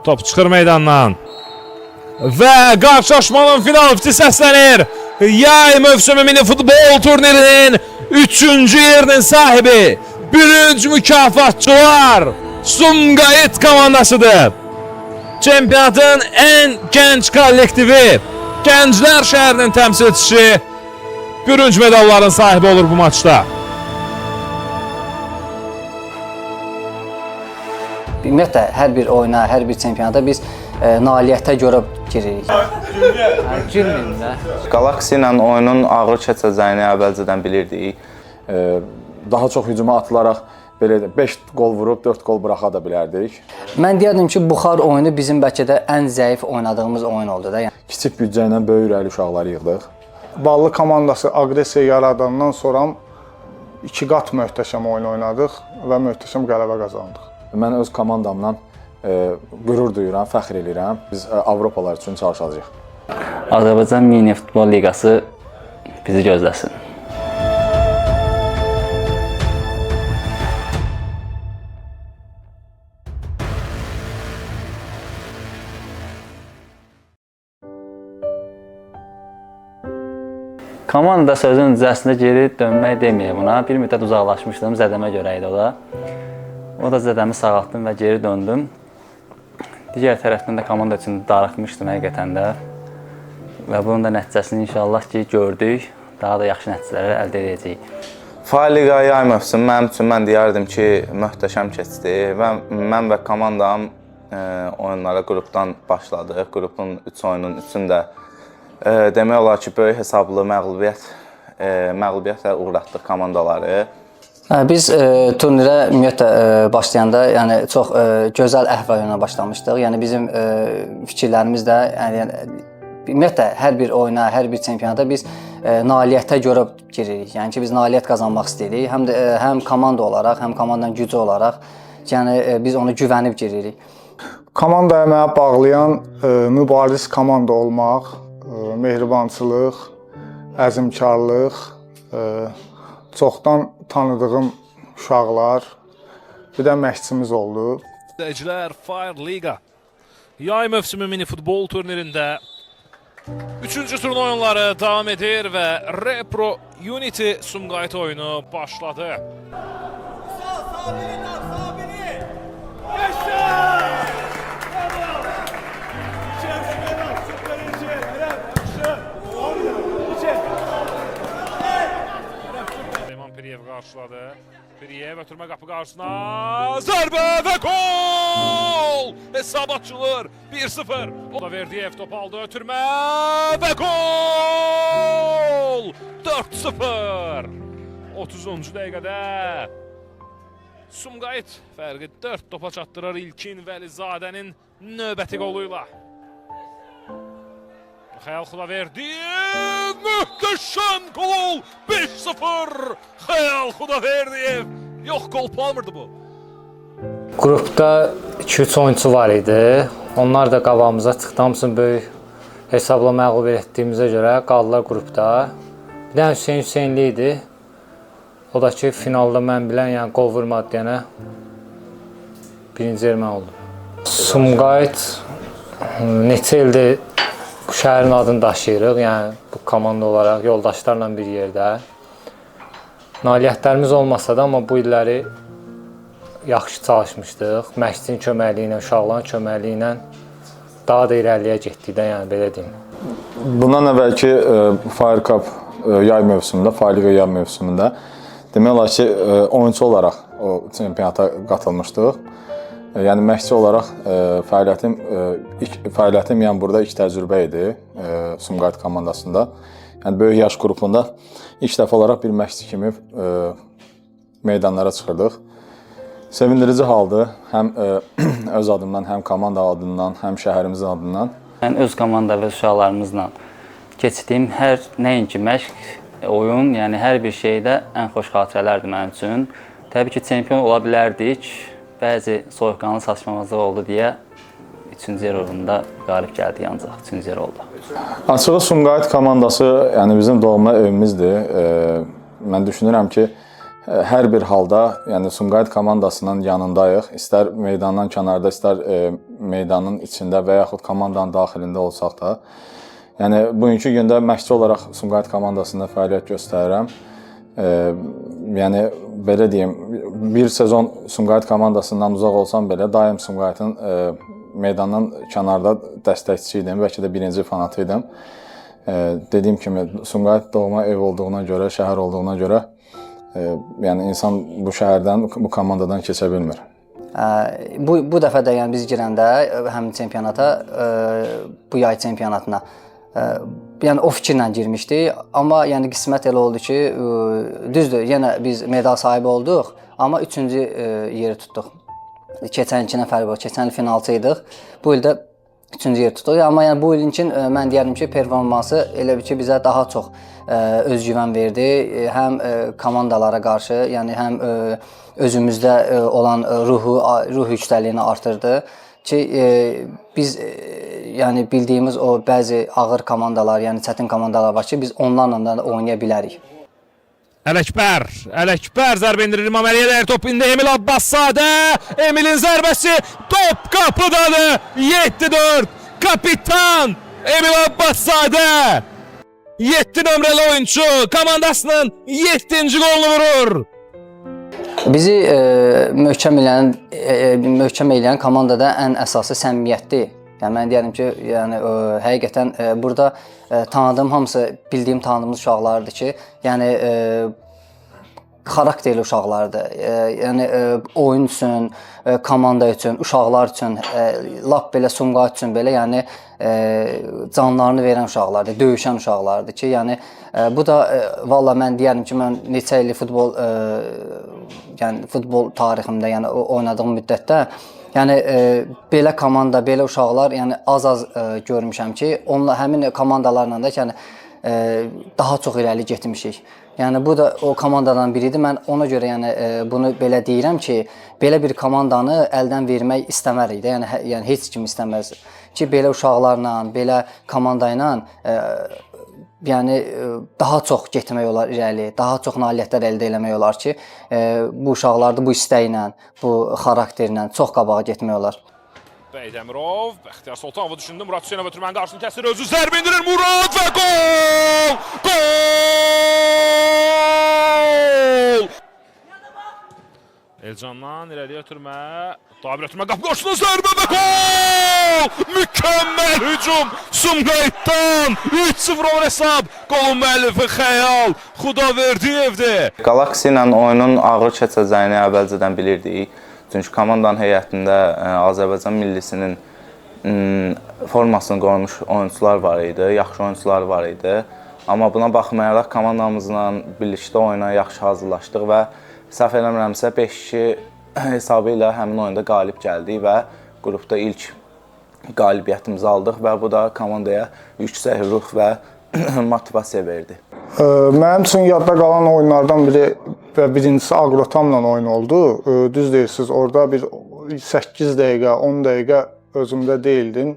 Top çıxır meydandan. Və qarşılaşmanın final fiti səslənir. Yay mövsümü mini futbol turnirinin 3-cü yerinin sahibi bürünc mükafatçılar Sumqayıt komandasıdır. Çempionatın ən gənc kollektivi, Gənclər şəhərinin təmsilçisi bürünc medalların sahibi olur bu maçda. Ümumiyyətlə, hər bir oyuna, hər bir çempionata biz nailiyyətə görə giririk. Gülməyin də. Galaxy ilə oyunun ağır keçəcəyini əvvəlcədən bilirdik. Daha çox hücuma atılaraq belə 5 gol vurub 4 gol buraxa da bilərdik. Mən deyərdim ki, Buxar oyunu bizim bəlkə də ən zəif oynadığımız oyun oldu da. Yəni Kiçik büdcə ilə böyük ürəkli uşaqları yığdıq. Ballı komandası aqressiya yaradandan sonra 2 qat möhtəşəm oyun oynadıq və möhtəşəm qələbə qazandıq. Mən öz komandamla qürur duyuram, fəxr edirəm. Biz Avropalar üçün çalışacağıq. Azərbaycan Mini Futbol Liqası bizi gözləsin. Komanda sözün üzərində geri dönmək deməyək buna. Bir müddət uzaqlaşmışdım, zədəmə görə idi o da. O da zədəmi sağaltdım və geri döndüm. Digər tərəfdən də komanda üçün darıxmışdım həqiqətən də. Və bunun da nəticəsini inşallah ki, gördük. Daha da yaxşı nəticələri əldə edəcəyik. Fahir Liqa yay mövsümü mənim üçün mən deyərdim ki, möhtəşəm keçdi. Və mən və komandam oyunlara qrupdan başladıq. Qrupun 3 oyunun üçündə demək olar ki, böyük hesablı məğlubiyyətlə uğratdıq komandaları. Biz turnirə ümumiyyətlə başlayanda yəni çox gözəl əhval-ruhiyyə başlamışdıq. Yəni bizim fikirlərimiz də yəni ümumiyyətlə hər bir oyuna, hər bir çempionata biz nailiyyətə görə giririk. Yəni ki, biz nailiyyət qazanmaq istəyirik. Həm də həm komanda olaraq, həm komandanın gücü olaraq, yəni biz ona güvənib giririk. Komandaya mənə bağlayan mübariz komanda olmaq, mehribançılıq, əzmkarlıq, çoxdan tanıdığım uşaqlar, bir də məşqçimiz oldu. İzləyicilər, Fahir Liqa yay mövsümü mini futbol turnirində 3-cü turun oyunları davam edir və Repro Unity Sumqayıt oyunu başladı. Piriyev qarşıladı. Piriyev ötürmə qapı qarşısına. Zərbə və gol! Hesab açılır. 1-0. O da Verdiyev top aldı. Ötürmə və gol! 4-0. 30-cu dəqiqədə Sumqayıt fərqi 4 topa çatdırır İlkin Vəlizadənin növbəti qoluyla. Xəyal Xudaverdiyev, möhtəşəm gol, 5-0, Xəyal Xudaverdiyev, yox gol palmırdı bu. Qrupda 2-3 oyuncu var idi, onlar da qabağımıza çıxdı, hamısını böyük hesabla məğlub etdiyimizə görə qaldılar qrupda. Bir dənə Hüseyin Hüseynli idi, o da ki finalda mən bilən yəni qol vurmadı deyənə birinci yer mən oldum. Sumqayıt neçə ildir şəhərin adını daşıyırıq, yəni bu komanda olaraq yoldaşlarla bir yerdə. Nailiyyətlərimiz olmasa da, amma bu illəri yaxşı çalışmışdıq. Məşqçinin köməkliyi ilə, uşaqların köməkliyi ilə daha da irəliyə getdik də, yəni belə deyim. Bundan əvvəlki Fahir Cup yay mövsümündə, Fahir Liqa yay mövsümündə demək olar ki, oyunçu olaraq o çempionata qatılmışdıq. Yəni məşqçi olaraq fəaliyyətim yəni burada ilk təcrübə idi Sumqayıt komandasında. Yəni böyük yaş qrupunda ilk dəfə olaraq bir məşqçi kimi meydanlara çıxırdıq. Sevindirici haldır, həm öz adımdan, həm komanda adından, həm şəhərimizin adından. Mən öz komanda və uşaqlarımızla keçdiyim hər nəinki məşq, oyun, yəni hər bir şeydə ən xoş xatirələrdir mənim üçün. Təbii ki, çempion ola bilərdik. Bəzi soyuqqanlı saçmamazlıq oldu deyə 3-cü yer uğrunda qalib gəldik, ancaq 3-cü yer oldu. Açığı Sumqayıt komandası yəni bizim doğma evimizdir. Mən düşünürəm ki, hər bir halda, yəni Sumqayıt komandasının yanındayıq. İstər meydandan kənarda, istər meydanın içində və yaxud komandanın daxilində olsaq da. Yəni bugünkü gündə məşqçi olaraq Sumqayıt komandasında fəaliyyət göstərirəm. Yəni belə deyim, bir sezon Sumqayıt komandasından uzaq olsam belə daim Sumqayıtın meydandan kənarda dəstəkçi idim, bəlkə də birinci fanatı idim. Dediyim kimi Sumqayıt doğma ev olduğuna görə, şəhər olduğuna görə yəni insan bu şəhərdən, bu komandadan keçə bilmir. Bu dəfə də yəni biz girəndə həmin çempionata, bu yay çempionatına yəni o fikirlə girmişdik, amma yəni qismət elə oldu ki, düzdür, yenə biz medal sahibi olduq, amma 3-cü yeri tutduq. Keçən ilkinə fərq var. Keçən il finalçı idik. Bu il də 3-cü yer tutduq. Amma yəni bu ilin mən deyərdim ki, performansı elə bir ki, bizə daha çox özgüvən verdi. Həm komandalara qarşı, yəni həm özümüzdə olan ruh yüksəliyini artırdı ki, biz yəni bildiyimiz o bəzi ağır komandalar, yəni çətin komandalar var ki, biz onlarla da oynaya bilərik. Ələkbər zərbə indirir İmam Əliyə dəyər top indi Emil Abbaszadə. Emilin zərbəsi top qapıdadır. 7-4 kapitan Emil Abbaszadə 7 nömrəli oyuncu komandasının 7-ci golunu vurur. Bizi möhkəm eləyən komandada ən əsası səmimiyyətdir. Yəni mən deyərəm ki, yəni həqiqətən burada tanıdığım hamısı bildiyim tanıdığımız uşaqlardır ki, yəni xarakterli uşaqlardır. Yəni oyun üçün, komanda üçün, uşaqlar üçün, lap belə Sumqayıt üçün belə, yəni canlarını verən uşaqlardır, döyüşən uşaqlardır ki, yəni bu da valla mən deyərəm ki, mən neçə illik futbol tariximdə, yəni oynadığım müddətdə yəni belə komanda, belə uşaqlar yəni az görmüşəm ki, həmin komandalarla da yəni daha çox irəli getmişik. Yəni bu da o komandadan biridir. Mən ona görə yəni bunu belə deyirəm ki, belə bir komandanı əldən vermək istəmərik də. Yəni heç kim istəməz ki, belə uşaqlarla, belə komanda ilə yəni daha çox getmək olar irəli, daha çox nailiyyətlər əldə etmək olar ki, bu uşaqlarda bu istəklə, bu xarakterlə çox qabağa getmək olar. Beydəmirov, Bəxtiyar Sultanovu düşündü, Murad Hüseynov ötürmənin qarşısını kəsir, özü zərbə indirir, Murad və gol! Gol! Elcandan irəliyə ötürmə, Dabir ötürmə, qapı qarşısına zərbə və gol! Mükəmməl hücum Sumqayıtdan 3-0 olur hesab. Qolun müəllifi Xəyal Xudaverdiyevdir. Galaxy ilə oyunun ağır keçəcəyini əvvəlcədən bilirdik. Çünki komandanın heyətində Azərbaycan millisinin formasını qoymuş oyunçular var idi, yaxşı oyunçular var idi. Amma buna baxmayaraq komandamızla birlikdə oyuna yaxşı hazırlaşdıq və səhv eləmirəmsə 5-2 hesabı ilə həmin oyunda qalib gəldik və qrupda ilk qalibiyyətimizi aldıq və bu da komandaya yüksək ruh və motivasiya verdi. Mənim üçün yadda qalan oyunlardan biri və birincisi Agrotamla oyun oldu. Düz deyirsiniz, orada bir 8 dəqiqə, 10 dəqiqə özümdə deyildim.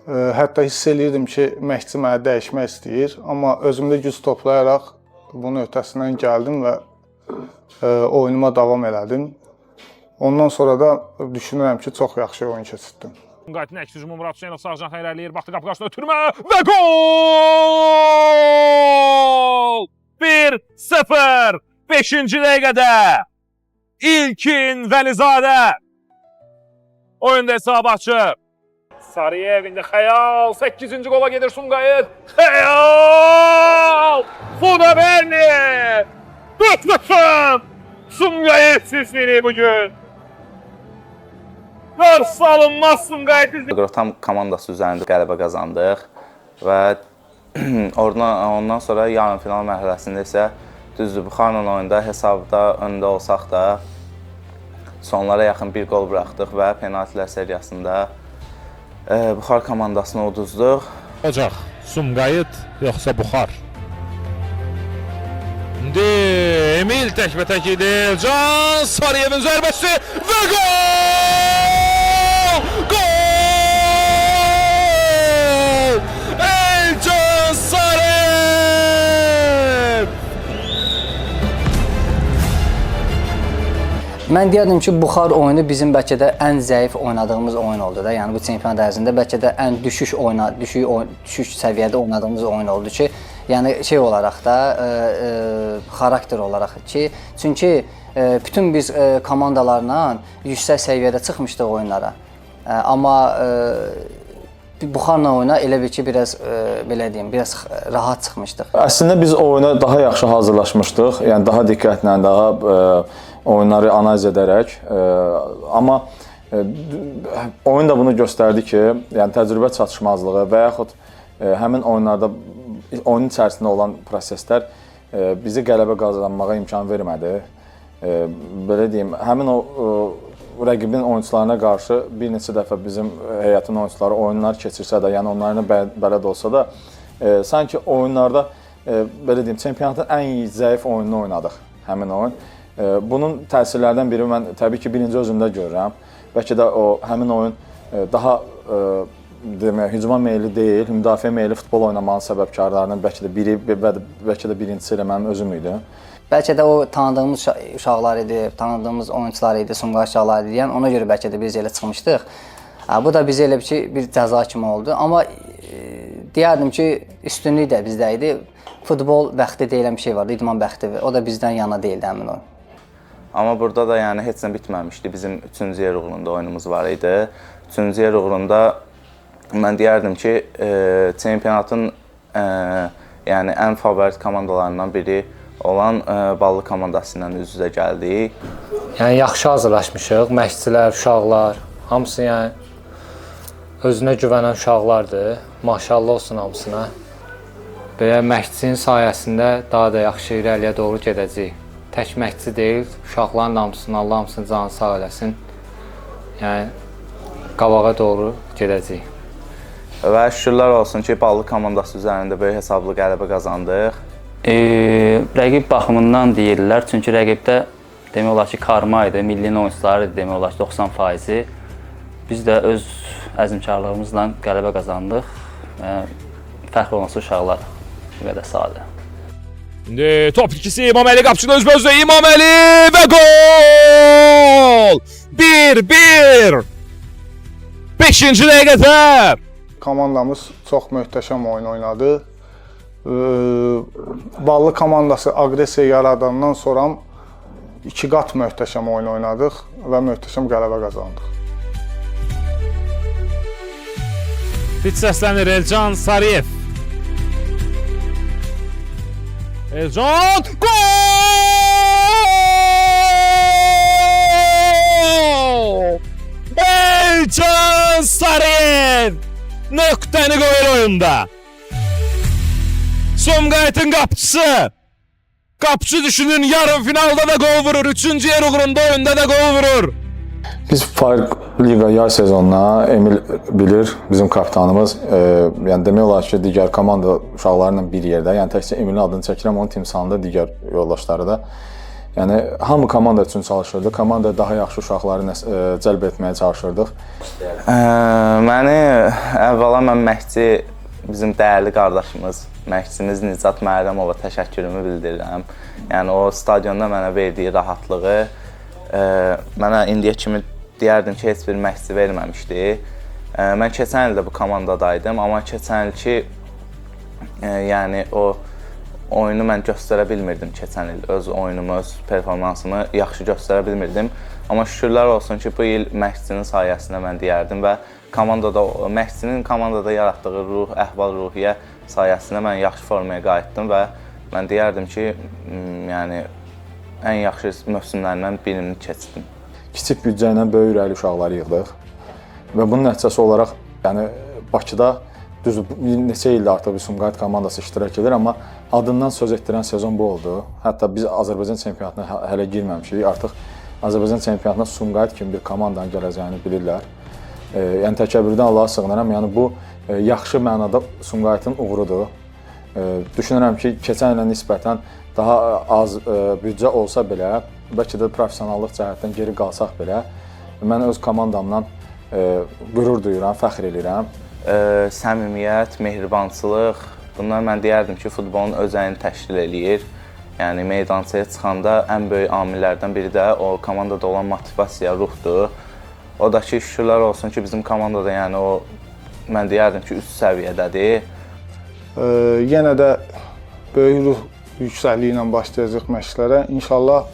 Hətta hiss eləyirdim ki, məşqçi mənə dəyişmək istəyir. Amma özümdə güc toplayaraq bunun öhdəsindən gəldim və oyunuma davam elədim. Ondan sonra da düşünürəm ki, çox yaxşı oyun keçirdim. Sumqayıtın əks hücumu Murad Hüseynov sağcan xeyrəliyir, baxdı qapı qarşısına ötürmə və gol! 1-0 5-ci dəqiqədə İlkin Vəlizadə oyunda hesabı açıb. Sarıyev indi Xəyal 8-ci qola gedir Sumqayıt. Xəyal! Fudaberni! 4-0 Sumqayıt sizlini bugün. Salınmaz Sumqayıt izləyir. Agrotam komandası üzərində qələbə qazandıq və ondan sonra yarımfinal mərhələsində isə düzdür, Buxarla oyunda hesabda öndə olsaq da sonlara yaxın bir qol buraxdıq və penaltilər seriyasında Buxar komandasını uduzduq. Olacaq Sumqayıt yoxsa Buxar? İndi Emil təkbətək idi. Can Sarıyevin zərbəsi və gol! Gol! Elcan Sarıyev! Mən deyərdim ki, Buxar oyunu bizim bəlkə də ən zəif oynadığımız oyun oldu da. Yəni bu çempionat ərzində bəlkə də ən düşük səviyyədə oynadığımız oyun oldu ki, yəni şey olaraq da xarakter olaraq ki, çünki bütün biz komandalarla yüksək səviyyədə çıxmışdıq oyunlara. Amma Buxarla oyuna elə bil ki, biraz belə deyim, biraz rahat çıxmışdıq. Əslində biz oyuna daha yaxşı hazırlaşmışdıq. Yəni daha diqqətlə, daha oyunları analiz edərək, amma oyun da bunu göstərdi ki, yəni təcrübə çatışmazlığı və yaxud həmin oyunlarda oyunun içərisində olan proseslər bizi qələbə qazanmağa imkan vermədi. Belə deyim, həmin o rəqibin oyunçularına qarşı bir neçə dəfə bizim heyətin oyunçuları oyunlar keçirsə də, yəni onlarla bələd olsa da, sanki oyunlarda belə deyim, çempionatın ən zəif oyununu oynadıq həmin oyun. Bunun təsirlərdən biri mən təbii ki, birinci özümdə görürəm. Bəlkə də o həmin oyun daha demək, hücuma meyilli deyil, müdafiə meyilli futbol oynamağın səbəbkarlarının bəlkə də biri və bəlkə də birincisi elə mənim özüm idi. Bəlkə də o tanıdığımız uşaqlar idi, tanıdığımız oyunçular idi, Sumqayıt uşaqları idi. Yəni ona görə bəlkə də biz elə çıxmışdıq. Bu da bizə elə bir cəza kimi oldu. Amma deyərdim ki, üstünlük də bizdə idi. Futbol bəxti deyilən bir şey vardı, idman bəxti. O da bizdən yana deyildi həmin oyun. Amma burada da yəni heç nə bitməmişdi. Bizim 3-cü yer uğrunda oyunumuz var idi. 3-cü yer uğrunda mən deyərdim ki, çempionatın yəni ən favorit komandalarından biri olan Ballı komandası ilə üz-üzə gəldik. Yəni yaxşı hazırlaşmışıq, məşqçilər, uşaqlar, hamısı yəni özünə güvənən uşaqlardır. Maşallah olsun hamısına. Belə məşqçinin sayəsində daha da yaxşı irəliyə doğru gedəcəyik. Tək məşqçi deyil, uşaqların hamısını, Allah hamısını canı sağ eləsin. Yəni qabağa doğru gedəcəyik. Və şükürlər olsun ki, Ballı komandası üzərində böyük hesablı qələbə qazandıq. Rəqib baxımından deyirlər, çünki rəqibdə demək olar ki, karma idi, millinin oyunçuları idi, demək olar ki, 90%. Biz də öz əzmkarlığımızla qələbə qazandıq. Fəxr olması uşaqlar bu qədər sadə. İndi top ikisi İmaməli qapıçıda özbözdə İmaməli və gol! 1-1! 5-ci dəqiqədə! Komandamız çox möhtəşəm oyun oynadı. Ballı komandası aqressiya yaradandan sonra 2 qat möhtəşəm oyun oynadıq və möhtəşəm qələbə qazandıq. Fit səslənir Elcan Sarıyev. Elcan! Gol! Elcan Sarıyev! Nöqtəni qoyur oyunda. Sumqayıtın qapıçısı. Qapıçı düşünün yarım finalda da gol vurur. 3-cü yer uğrunda oyunda da gol vurur. Biz Faiq Liqa yay sezonuna Emil bilir, bizim kapitanımız, yəni demək olar ki, digər komanda uşaqlarla bir yerdə, yəni təkcə Emilin adını çəkirəm, onun timsalında digər yoldaşları da. Yəni hamı komanda üçün çalışırdı, komanda daha yaxşı uşaqları cəlb etməyə çalışırdıq. Məni əvvəla mən məşqçi, bizim dəyərli qardaşımız, məşqçimiz Nicat Mərdəmova təşəkkürümü bildirirəm. Yəni o stadionda mənə verdiyi rahatlığı mənə indiyə kimi deyərdim ki, heç bir məşqçi verməmişdi. Mən keçən il də bu komandadaydım, amma keçən il ki, yəni o oyunu mən göstərə bilmirdim keçən il. Öz oyunumu, öz performansımı yaxşı göstərə bilmirdim. Amma şükürlər olsun ki, bu il məşqçinin sayəsində mən deyərdim və məşqçinin komandada yaratdığı ruh, əhval-ruhiyyə sayəsində mən yaxşı formaya qayıtdım və mən deyərdim ki, yəni ən yaxşı mövsümlərindən birini keçdim. Kiçik büdcə ilə böyük ürəkli uşaqları yığdıq və bunun nəticəsi olaraq, yəni Bakıda düz neçə ildə artıq bir Sumqayıt komandası iştirak edir, amma adından söz etdirən sezon bu oldu. Hətta biz Azərbaycan çempionatına hələ girməmişik, artıq Azərbaycan çempionatına Sumqayıt kimi bir komandanın gələcəyini bilirlər. Yəni təkəbbürdən Allaha sığınıram, yəni bu yaxşı mənada Sumqayıtın uğurudur. Düşünürəm ki, keçən ilə nisbətən daha az büdcə olsa belə, bəlkə də professionallıq cəhətdən geri qalsaq belə, mən öz komandamdan qürur duyuram, fəxr edirəm. Səmimiyyət, mehribançılıq, bunlar mən deyərdim ki, futbolun özəyini təşkil eləyir. Yəni meydançaya çıxanda ən böyük amillərdən biri də o komandada olan motivasiya, ruhdur. O da ki, şükürlər olsun ki, bizim komandada yəni o mən deyərdim ki, üst səviyyədədir. Yenə də böyük ruh yüksəkliyi ilə başlayacaq məşqlərə. İnşallah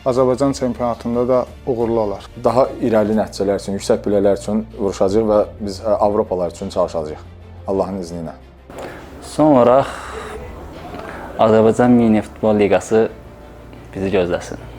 Azərbaycan çempionatında da uğurlu olar. Daha irəli nəticələr üçün, yüksək pillələr üçün vuruşacağıq və biz Avropalar üçün çalışacağıq. Allahın izni ilə. Son olaraq Azərbaycan Mini Futbol Liqası bizi gözləsin.